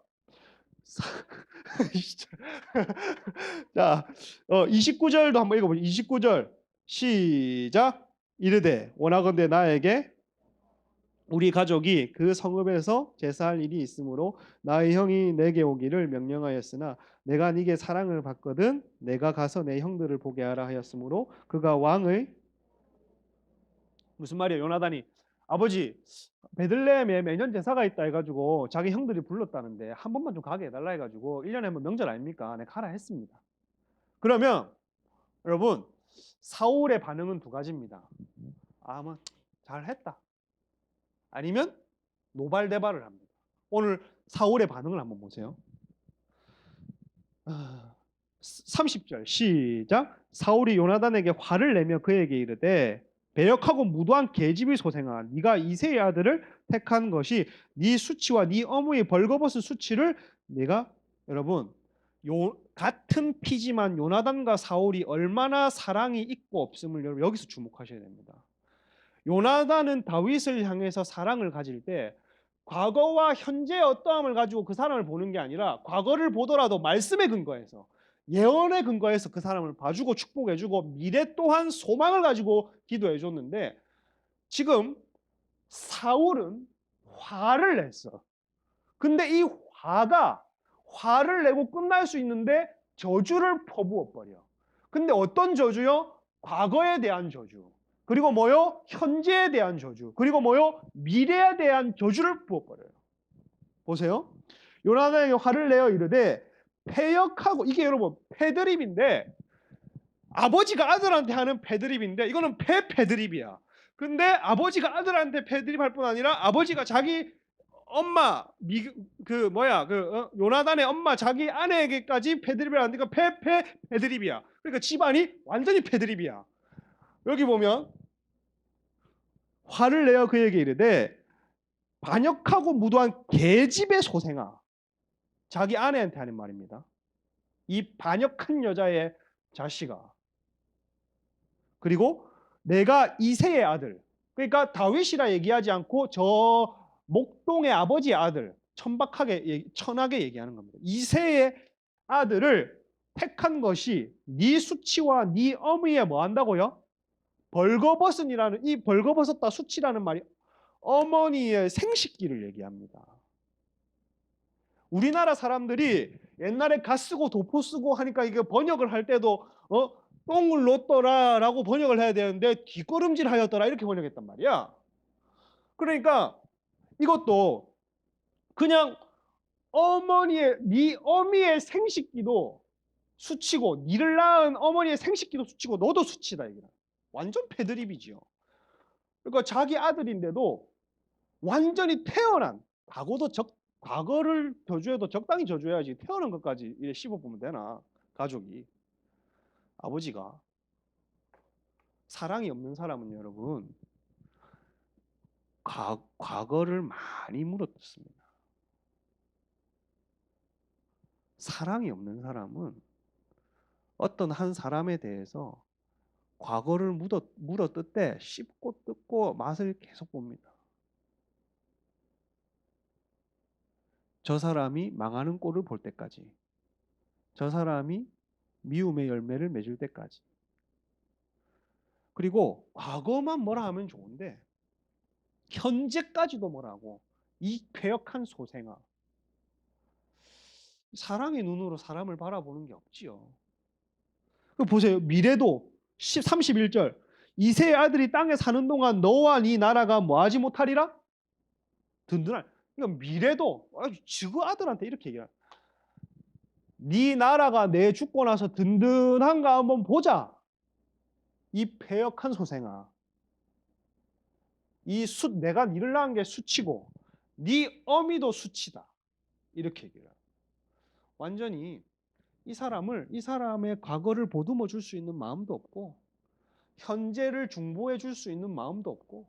A: 자, 29절도 한번 읽어보죠. 29절 시작. 이르되 원하건대 나에게 우리 가족이 그 성읍에서 제사할 일이 있으므로 나의 형이 내게 오기를 명령하였으나 내가 네게 사랑을 받거든 내가 가서 내 형들을 보게 하라 하였으므로 그가 왕의 무슨 말이에요? 요나단이 아버지 베들레헴에 매년 제사가 있다 해가지고 자기 형들이 불렀다는데 한 번만 좀 가게 해달라 해가지고 1년에 한 번 명절 아닙니까? 내가 가라 했습니다. 그러면 여러분 사울의 반응은 두 가지입니다. 뭐 잘했다. 아니면 노발대발을 합니다. 오늘 사울의 반응을 한번 보세요. 30절 시작. 사울이 요나단에게 화를 내며 그에게 이르되 배역하고 무도한 계집의 소생아 네가 이새의 아들을 택한 것이 네 수치와 네 어머니의 벌거벗은 수치를 네가 여러분 같은 피지만 요나단과 사울이 얼마나 사랑이 있고 없음을 여러분 여기서 주목하셔야 됩니다. 요나단은 다윗을 향해서 사랑을 가질 때 과거와 현재의 어떠함을 가지고 그 사람을 보는 게 아니라 과거를 보더라도 말씀에 근거해서 예언에 근거해서 그 사람을 봐주고 축복해주고 미래 또한 소망을 가지고 기도해줬는데 지금 사울은 화를 냈어. 근데 이 화를 내고 끝날 수 있는데 저주를 퍼부어버려. 근데 어떤 저주요? 과거에 대한 저주. 그리고 뭐요? 현재에 대한 저주. 그리고 뭐요? 미래에 대한 저주를 부어버려요. 보세요. 요나단에게 화를 내어 이르되 패역하고, 이게 여러분 패드립인데, 아버지가 아들한테 하는 패드립인데 이거는 패드립이야. 근데 아버지가 아들한테 패드립 할 뿐 아니라 아버지가 자기 엄마 요나단의 엄마 자기 아내에게까지 패드립을 하니까 패드립이야. 그러니까 집안이 완전히 패드립이야. 여기 보면 화를 내어 그에게 이르되 반역하고 무도한 계집의 소생아. 자기 아내한테 하는 말입니다. 이 반역한 여자의 자식아. 그리고 내가 이새의 아들. 그러니까 다윗이라 얘기하지 않고 저 목동의 아버지의 아들. 천하게 얘기하는 겁니다. 이새의 아들을 택한 것이 네 수치와 네 어미에 뭐 한다고요? 벌거벗은이라는, 이 벌거벗었다 수치라는 말이 어머니의 생식기를 얘기합니다. 우리나라 사람들이 옛날에 가 쓰고 도포 쓰고 하니까 이게 번역을 할 때도 똥을 놓더라라고 번역을 해야 되는데 뒷걸음질하였더라 이렇게 번역했단 말이야. 그러니까 이것도 그냥 네 어미의 생식기도 수치고 니를 낳은 어머니의 생식기도 수치고 너도 수치다 이게. 완전 패드립이지요. 그러니까 자기 아들인데도 완전히 태어난 과거를 저주해도 적당히 저주해야지 태어난 것까지 이렇게 씹어보면 되나 가족이. 아버지가 사랑이 없는 사람은 여러분 과거를 많이 물어뜯습니다. 사랑이 없는 사람은 어떤 한 사람에 대해서 과거를 물어뜯되 씹고 뜯고 맛을 계속 봅니다. 저 사람이 망하는 꼴을 볼 때까지, 저 사람이 미움의 열매를 맺을 때까지. 그리고 과거만 뭐라 하면 좋은데 현재까지도 뭐라고, 이 괴역한 소생아. 사랑의 눈으로 사람을 바라보는 게 없지요. 보세요. 미래도 31절 이새의 아들이 땅에 사는 동안 너와 네 나라가 뭐하지 못하리라? 든든할. 그러니까 미래도 지구 아들한테 이렇게 얘기해요. 네 나라가 내 죽고 나서 든든한가 한번 보자. 이 패역한 소생아. 내가 니를 낳은 게 수치고 네 어미도 수치다. 이렇게 얘기해요. 완전히 이 사람의 과거를 보듬어 줄 수 있는 마음도 없고 현재를 중보해 줄 수 있는 마음도 없고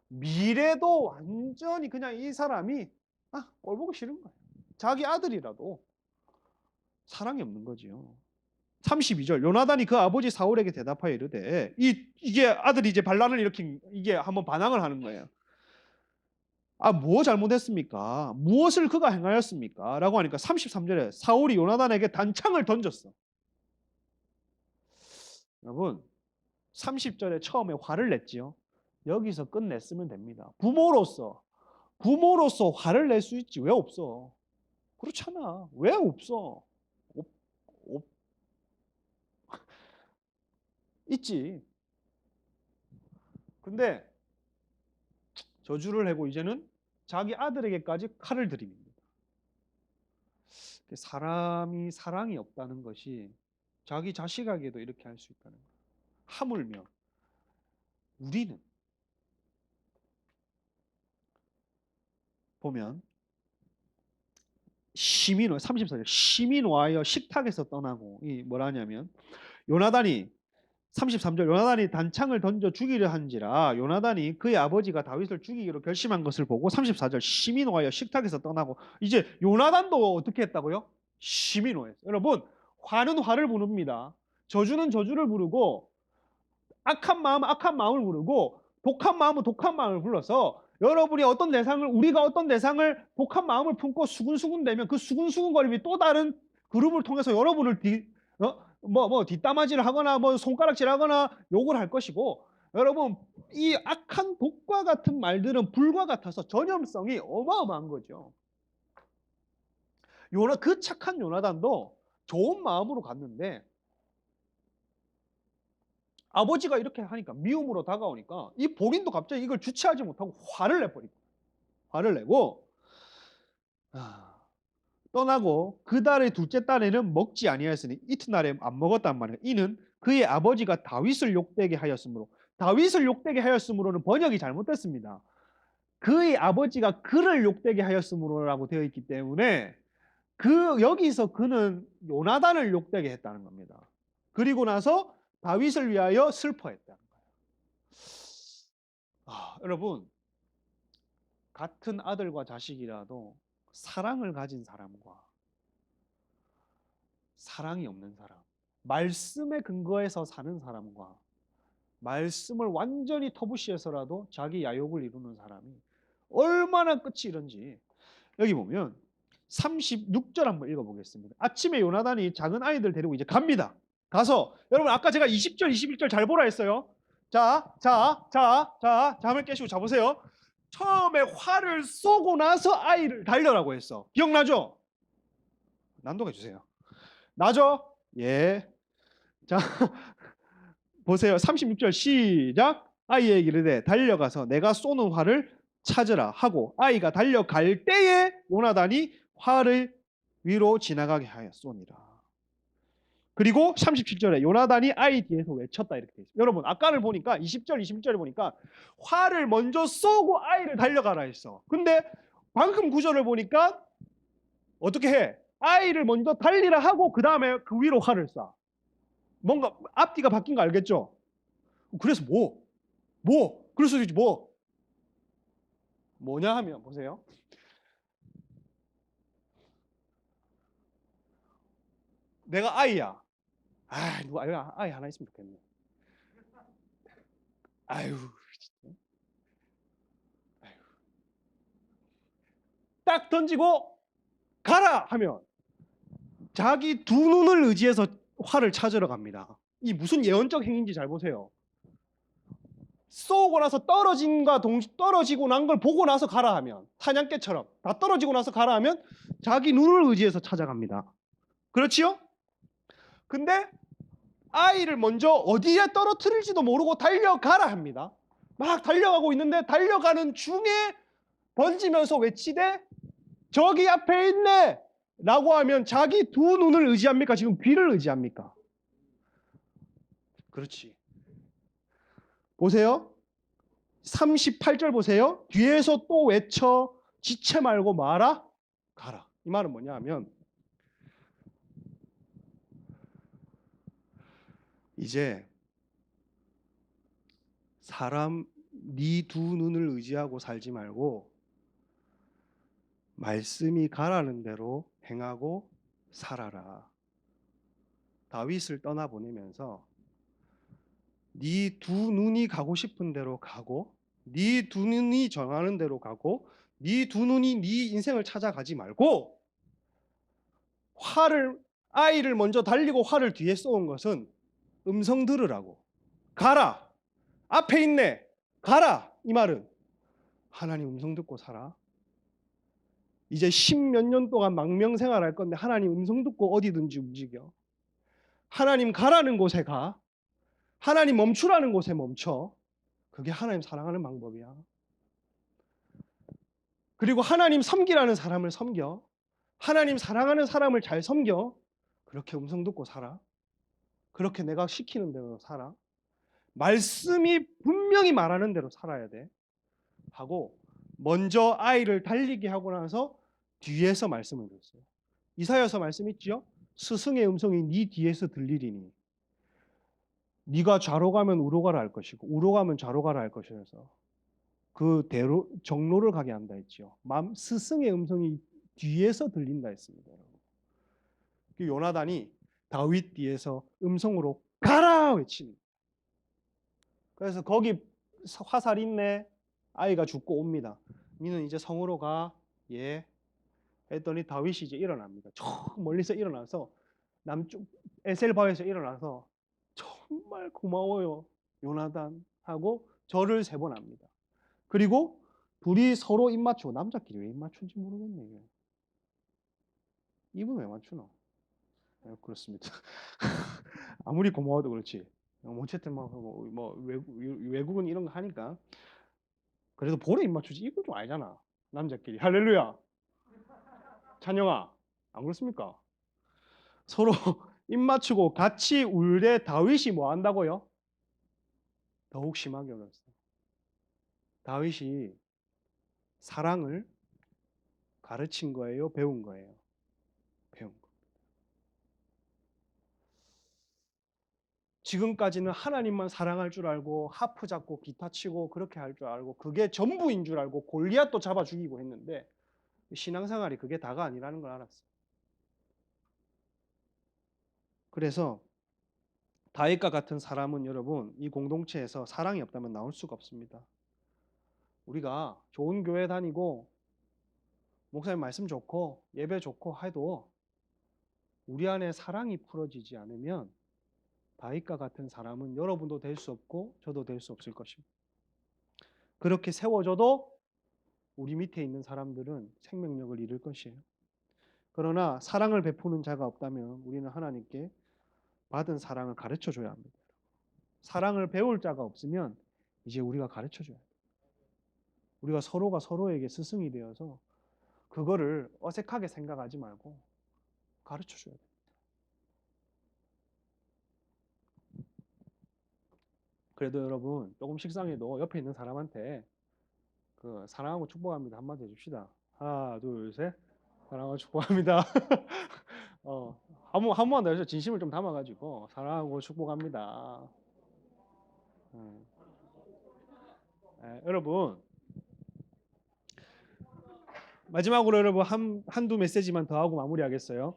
A: 미래도 완전히 그냥 이 사람이 꼴 보기 싫은 거예요. 자기 아들이라도 사랑이 없는 거지요. 32절 요나단이 그 아버지 사울에게 대답하여 이르되 이게 아들이 이제 반란을 일으킨 이게 한번 반항을 하는 거예요. 뭐 잘못했습니까? 무엇을 그가 행하였습니까? 라고 하니까 33절에 사울이 요나단에게 단창을 던졌어. 여러분 30절에 처음에 화를 냈지요. 여기서 끝냈으면 됩니다. 부모로서 화를 낼 수 있지 왜 없어? 그렇잖아. 왜 없어? 있지. 근데 저주를 하고 이제는 자기 아들에게까지 칼을 들입니다. 사람이 사랑이 없다는 것이 자기 자식에게도 이렇게 할 수 있다는 거예요. 하물며 우리는 보면 34절 심히 노하여 식탁에서 떠나고 이 뭐라 하냐면 요나단이 33절 요나단이 단창을 던져 죽이려 한지라 요나단이 그의 아버지가 다윗을 죽이기로 결심한 것을 보고 34절 심히 노하여 식탁에서 떠나고 이제 요나단도 어떻게 했다고요? 심히 노했어요. 여러분 화는 화를 부릅니다. 저주는 저주를 부르고 악한 마음을 부르고 독한 마음은 독한 마음을 불러서 여러분이 우리가 어떤 대상을 독한 마음을 품고 수군수군대면 그 수군수군거림이 또 다른 그룹을 통해서 여러분을 뒷담화질을 하거나 손가락질하거나 욕을 할 것이고 여러분 이 악한 독과 같은 말들은 불과 같아서 전염성이 어마어마한 거죠. 그 착한 요나단도 좋은 마음으로 갔는데 아버지가 이렇게 하니까 미움으로 다가오니까 이 본인도 갑자기 이걸 주체하지 못하고 화를 내고 떠나고 그 달의 둘째 달에는 먹지 아니하였으니 이튿날에 안 먹었단 말이에요. 이는 그의 아버지가 다윗을 욕되게 하였으므로. 다윗을 욕되게 하였으므로는 번역이 잘못됐습니다. 그의 아버지가 그를 욕되게 하였으므로라고 되어 있기 때문에 그 여기서 그는 요나단을 욕되게 했다는 겁니다. 그리고 나서 다윗을 위하여 슬퍼했다는 거예요. 여러분, 같은 아들과 자식이라도 사랑을 가진 사람과 사랑이 없는 사람, 말씀에 근거해서 사는 사람과 말씀을 완전히 터부시해서라도 자기 야욕을 이루는 사람이 얼마나 끝이 이런지 여기 보면 36절 한번 읽어보겠습니다. 아침에 요나단이 작은 아이들 데리고 이제 갑니다. 가서 여러분 아까 제가 20절, 21절 잘 보라 했어요. 잠을 깨시고 자보세요. 처음에 화를 쏘고 나서 아이를 달려라고 했어. 기억나죠? 난독해 주세요. 나죠? 예. 자, 보세요. 36절 시작. 아이에게 이르되 달려가서 내가 쏘는 활을 찾으라 하고 아이가 달려갈 때에 요나단이 활을 위로 지나가게 하였소니라. 그리고 37절에 요나단이 아이 뒤에서 외쳤다 이렇게 돼 있어요. 여러분 아까를 보니까 20절 21절을 보니까 활을 먼저 쏘고 아이를 달려가라 했어. 근데 방금 구절을 보니까 어떻게 해? 아이를 먼저 달리라 하고 그 다음에 그 위로 활을 쏴. 뭔가 앞뒤가 바뀐 거 알겠죠? 그래서 그래서 뭐냐 하면 보세요. 내가 아이야. 누가 아이 하나 있으면 좋겠네. 아유, 진짜. 아유. 딱 던지고 가라 하면 자기 두 눈을 의지해서 활을 찾으러 갑니다. 이 무슨 예언적 행위인지 잘 보세요. 쏘고 나서 떨어지고 난 걸 보고 나서 가라 하면 사냥개처럼 다 떨어지고 나서 가라 하면 자기 눈을 의지해서 찾아갑니다. 그렇지요? 근데 아이를 먼저 어디에 떨어뜨릴지도 모르고 달려가라 합니다. 막 달려가고 있는데 달려가는 중에 던지면서 외치되 저기 앞에 있네 라고 하면 자기 두 눈을 의지합니까? 지금 귀를 의지합니까? 그렇지. 보세요. 38절 보세요. 뒤에서 또 외쳐 지체 말고 마라 가라. 이 말은 뭐냐 하면 이제 사람 네 두 눈을 의지하고 살지 말고 말씀이 가라는 대로 행하고 살아라. 다윗을 떠나보내면서 네 두 눈이 가고 싶은 대로 가고 네 두 눈이 정하는 대로 가고 네 두 눈이 네 인생을 찾아가지 말고 아이를 먼저 달리고 활을 뒤에 쏘은 것은 음성 들으라고. 가라. 앞에 있네. 가라. 이 말은 하나님 음성 듣고 살아. 이제 10몇 년 동안 망명생활 할 건데 하나님 음성 듣고 어디든지 움직여. 하나님 가라는 곳에 가. 하나님 멈추라는 곳에 멈춰. 그게 하나님 사랑하는 방법이야. 그리고 하나님 섬기라는 사람을 섬겨. 하나님 사랑하는 사람을 잘 섬겨. 그렇게 음성 듣고 살아. 그렇게 내가 시키는 대로 살아. 말씀이 분명히 말하는 대로 살아야 돼. 하고 먼저 아이를 달리게 하고 나서 뒤에서 말씀을 줬어요. 이사야서 말씀 있지요? 스승의 음성이 네 뒤에서 들리리니 네가 좌로 가면 우로 가라 할 것이고 우로 가면 좌로 가라 할 것이라서 그 대로 정로를 가게 한다 했지요. 스승의 음성이 뒤에서 들린다 했습니다. 그 요나단이 다윗 뒤에서 음성으로 가라 외치는. 그래서 거기 화살 있네. 아이가 죽고 옵니다. 니는 이제 성으로 가. 예. 했더니 다윗이 이제 일어납니다. 저 멀리서 일어나서 남쪽 에셀바에서 일어나서 정말 고마워요 요나단 하고 절을 3번 합니다. 그리고 둘이 서로 입 맞추고 남자끼리 왜 입 맞춘지 모르겠네. 입은 왜 맞추노? 네, 그렇습니다. 아무리 고마워도 그렇지. 어쨌든 외국은 이런 거 하니까 그래도 볼에 입 맞추지 입은 좀 알잖아. 남자끼리 할렐루야. 찬영아 안 그렇습니까? 서로 입 맞추고 같이 울되 다윗이 뭐 한다고요? 더욱 심하게 울었어요. 다윗이 사랑을 가르친 거예요? 배운 거예요? 배운 거. 지금까지는 하나님만 사랑할 줄 알고 하프 잡고 기타 치고 그렇게 할 줄 알고 그게 전부인 줄 알고 골리앗도 잡아 죽이고 했는데 신앙생활이 그게 다가 아니라는 걸 알았어요. 그래서 다윗과 같은 사람은 여러분 이 공동체에서 사랑이 없다면 나올 수가 없습니다. 우리가 좋은 교회 다니고 목사님 말씀 좋고 예배 좋고 해도 우리 안에 사랑이 풀어지지 않으면 다윗과 같은 사람은 여러분도 될 수 없고 저도 될 수 없을 것입니다. 그렇게 세워져도 우리 밑에 있는 사람들은 생명력을 잃을 것이에요. 그러나 사랑을 베푸는 자가 없다면 우리는 하나님께 받은 사랑을 가르쳐 줘야 합니다. 사랑을 배울 자가 없으면 이제 우리가 가르쳐 줘야 돼요. 우리가 서로가 서로에게 스승이 되어서 그거를 어색하게 생각하지 말고 가르쳐 줘야 돼요. 그래도 여러분 조금 식상해도 옆에 있는 사람한테 그 사랑하고 축복합니다 한마디 해줍시다. 하나 둘 셋. 사랑하고 축복합니다. 한 번 더 해서 진심을 좀 담아가지고 사랑하고 축복합니다. 여러분 마지막으로 여러분 한두 메시지만 더 하고 마무리하겠어요.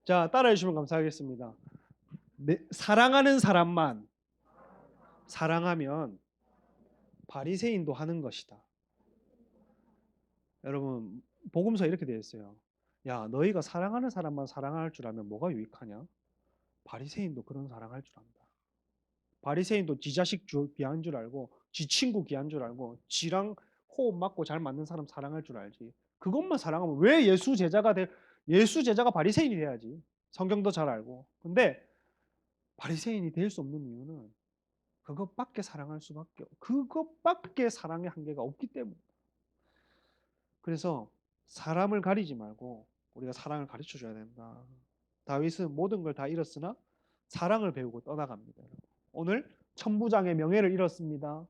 A: 자, 따라해 주시면 감사하겠습니다. 사랑하는 사람만 사랑하면 바리새인도 하는 것이다. 여러분 복음서에 이렇게 되어 있어요. 야, 너희가 사랑하는 사람만 사랑할 줄 알면 뭐가 유익하냐? 바리새인도 그런 사랑할 줄 안다. 바리새인도 지 자식 귀한 줄 알고 지 친구 귀한 줄 알고 지랑 호흡 맞고 잘 맞는 사람 사랑할 줄 알지. 그것만 사랑하면 왜 예수 제자가 바리새인이 돼야지. 성경도 잘 알고. 근데 바리새인이 될 수 없는 이유는 그것밖에 사랑의 한계가 없기 때문에. 그래서 사람을 가리지 말고 우리가 사랑을 가르쳐 줘야 된다. 다윗은 모든 걸 다 잃었으나 사랑을 배우고 떠나갑니다. 오늘 천부장의 명예를 잃었습니다.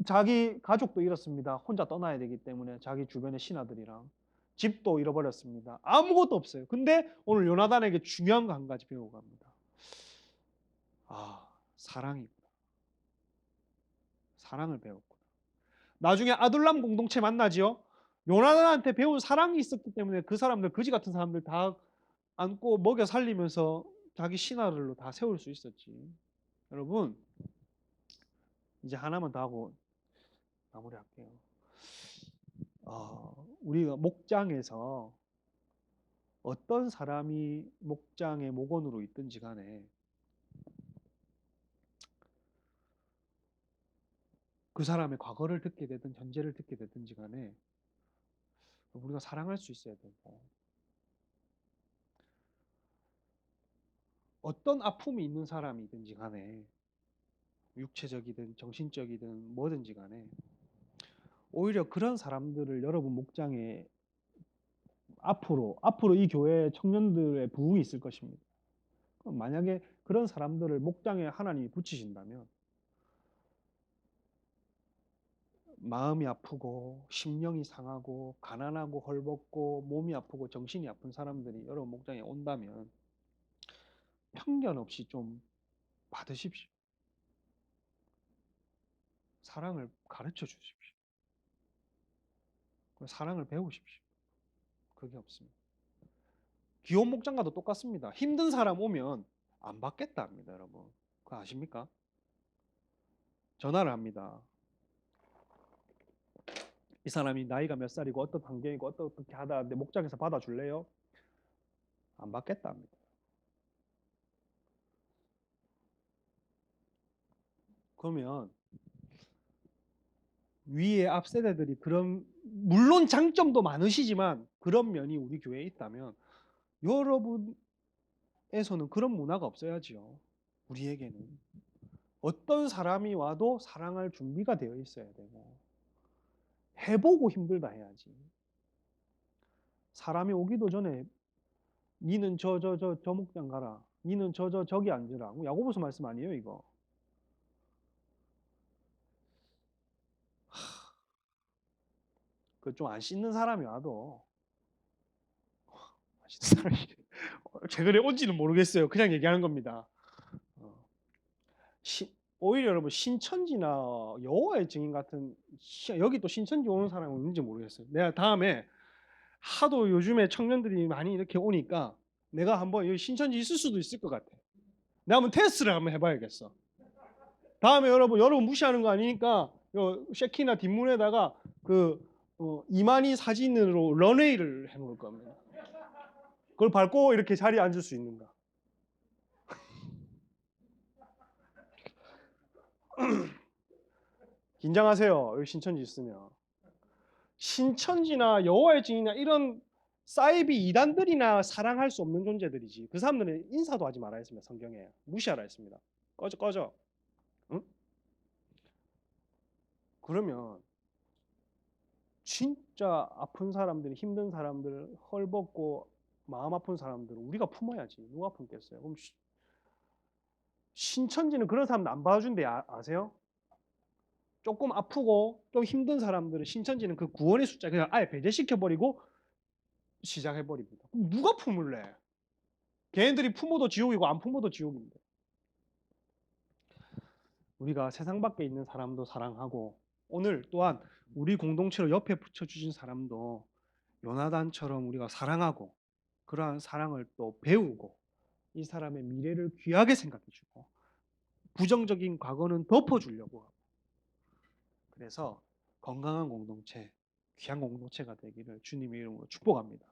A: 자기 가족도 잃었습니다. 혼자 떠나야 되기 때문에 자기 주변의 신하들이랑 집도 잃어버렸습니다. 아무것도 없어요. 근데 오늘 요나단에게 중요한 거 한 가지 배우고 갑니다. 아, 사랑이구나. 사랑을 배웠구나. 나중에 아둘람 공동체 만나지요. 요나단한테 배운 사랑이 있었기 때문에 그 사람들 거지 같은 사람들 다 안고 먹여 살리면서 자기 신하들로 다 세울 수 있었지. 여러분 이제 하나만 더 하고 마무리할게요. 우리가 목장에서 어떤 사람이 목장의 목원으로 있든지 간에 그 사람의 과거를 듣게 되든 현재를 듣게 되든지 간에 우리가 사랑할 수 있어야 되고 어떤 아픔이 있는 사람이든지 간에 육체적이든 정신적이든 뭐든지 간에 오히려 그런 사람들을 여러분 목장에 앞으로 이 교회 청년들의 부흥이 있을 것입니다. 만약에 그런 사람들을 목장에 하나님이 붙이신다면 마음이 아프고 심령이 상하고 가난하고 헐벗고 몸이 아프고 정신이 아픈 사람들이 여러분 목장에 온다면 편견 없이 좀 받으십시오. 사랑을 가르쳐 주십시오. 사랑을 배우십시오. 그게 없습니다. 귀여운 목장과도 똑같습니다. 힘든 사람 오면 안 받겠다 합니다, 여러분. 그거 아십니까? 전화를 합니다. 이 사람이 나이가 몇 살이고 어떤 환경이고 어떻게 하다 내 목장에서 받아줄래요? 안 받겠다 합니다. 그러면 위에 앞 세대들이 그런 물론 장점도 많으시지만 그런 면이 우리 교회에 있다면 여러분에서는 그런 문화가 없어야지요. 우리에게는 어떤 사람이 와도 사랑할 준비가 되어 있어야 되고 해보고 힘들다 해야지. 사람이 오기도 전에 니는 저 목장 가라. 니는 저기 앉으라. 야고보서 말씀 아니에요, 이거. 그 좀 안 씻는 사람이 와도 안 씻는 사람이 최근에 온지는 모르겠어요. 그냥 얘기하는 겁니다. 어. 오히려 여러분 신천지나 여호와의 증인 같은 여기 또 신천지 오는 사람은 있는지 모르겠어요. 내가 다음에 하도 요즘에 청년들이 많이 이렇게 오니까 내가 한번 여기 신천지 있을 수도 있을 것 같아. 내가 한번 테스트를 한번 해봐야겠어. 다음에 여러분 무시하는 거 아니니까 쉐키나 뒷문에다가 그 이만희 사진으로 런웨이를 해놓을 겁니다. 그걸 밟고 이렇게 자리에 앉을 수 있는가. 긴장하세요. 여기 신천지 있으면. 신천지나 여호와의 증인이나 이런 사이비 이단들이나 사랑할 수 없는 존재들이지. 그 사람들은 인사도 하지 말아야 했습니다. 성경에. 무시하라 했습니다. 꺼져. 응? 그러면 진짜 아픈 사람들, 힘든 사람들, 헐벗고 마음 아픈 사람들을 우리가 품어야지. 누가 품겠어요? 그럼 신천지는 그런 사람 안 봐준대. 아세요? 조금 아프고 좀 힘든 사람들은 신천지는 그 구원의 숫자 그냥 아예 배제시켜버리고 시작해버립니다. 그럼 누가 품을래? 걔네들이 품어도 지옥이고 안 품어도 지옥인데. 우리가 세상 밖에 있는 사람도 사랑하고 오늘 또한 우리 공동체로 옆에 붙여주신 사람도 요나단처럼 우리가 사랑하고 그러한 사랑을 또 배우고 이 사람의 미래를 귀하게 생각해주고 부정적인 과거는 덮어주려고 하고 그래서 건강한 공동체, 귀한 공동체가 되기를 주님의 이름으로 축복합니다.